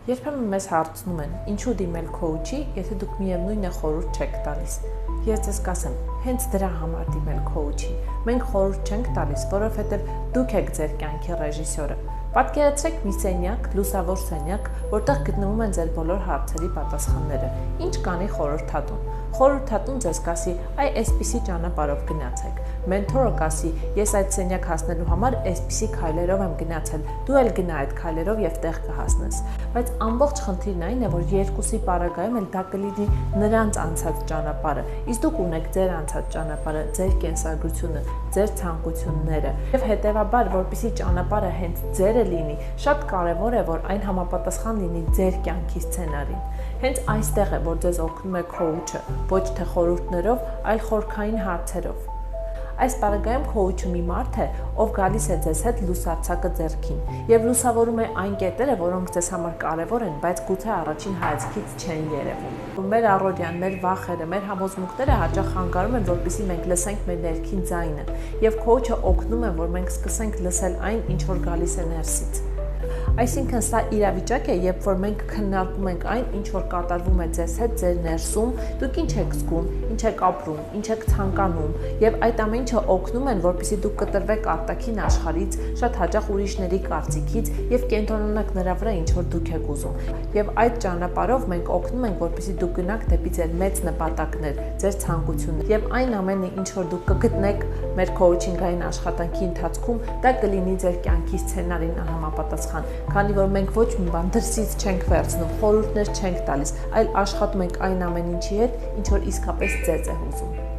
Երբեմն մեզ հարցնում են, ինչու դիմել քոուչի, եթե դուք միևնույն է խորհուրդ չեք տալիս։ Ես ձեզ կասեմ, հենց դրա համար դիմել քոուչի։ Մենք խորհուրդ չենք տալիս, որովհետև դուք եք ձեր կյանքի ռեժիսորը։ Պատկերացրեք մի սենյակ, լուսավոր սենյակ, որտեղ գտնվում են ձեր բոլոր հարցերի պատասխանները։ Ինչ կանի խորհրդատուն։ Խորհրդատուն ձեզ կասի, այ այսպիսի ճանապարհով գնացեք։ Մենթորը կասի, ես այդ սենյակ հասնելու համար այսպիսի քայլերով եմ գնացել, դու էլ գնա այդ քայլերով եւ տեղ կհասնես։ Բայց ամբողջ խնդիրն այն է, որ երկուսի պարագայում էլ դա կլինի նրանց անցած ճանապարհը, իսկ դուք ունեք ձեր անցած ճանապարհը, ձեր կենսագրությունը, ձեր ցանկությունները։ Եվ հետեւաբար, որպեսզի ճանապարհը հենց ձերը լինի, շատ կարեւոր է, որ այն համապատասխան լինի ձեր կյանքի սցենարին։ Հենց այստեղ է, որ ձեզ օգնում է քոուչը, ոչ թե խորհուրդներով, այլ խորքային հարցերով։ Այս պարագայում քոուչը մի մարդ է, ով գալիս է ձեզ հետ լուսարձակը ձեռքին եւ լուսավորում է այն կետերը, որոնք ձեզ համար կարեւոր են, բայց գուցե առաջին հայացքից չեն երևում։ Մեր առօրյան, մեր վախերը, մեր համոզմունքները հաճախ խանգարում են, որպեսզի մենք լսենք մեր ներքին ձայնը, եւ քոուչը օգնում է, որ մենք սկսենք լսել այն, ինչ որ գալիս է ներսից։ Այսինքն սա իրավիճակ է, երբ որ մենք քննարկում ենք այն, ինչ որ կատարվում է ձեզ հետ ձեր ներսում, դուք ինչ եք զգում, ինչ եք ապրում, ինչ եք ցանկանում, եւ այդ ամեն ինչը օգնում են, որպեսզի դուք կտրվեք արտաքին աշխարհից, շատ հաճախ ուրիշների կարծիքից եւ կենտրոնանաք նրա վրա, ինչ որ դուք եք ուզում։ Եվ այդ ճանապարհով մենք օգնում ենք, որպեսզի դուք գնաք դեպի ձեր մեծ նպատակներ, ձեր ցանկություններ, եւ այն ամենը, ինչ որ դուք կգտնեք մեր քոուչինգային աշխատանքի ընթացքում, դա կլինի ձեր կյանքի սցենարին համապատասխան, քանի որ մենք ոչ մի բան դրսից չենք վերցնում, խորհուրդներ չենք տալիս, այլ աշխատում ենք այն ամեն ինչի հետ, ինչ որ իսկապես ձեզ է հուզում։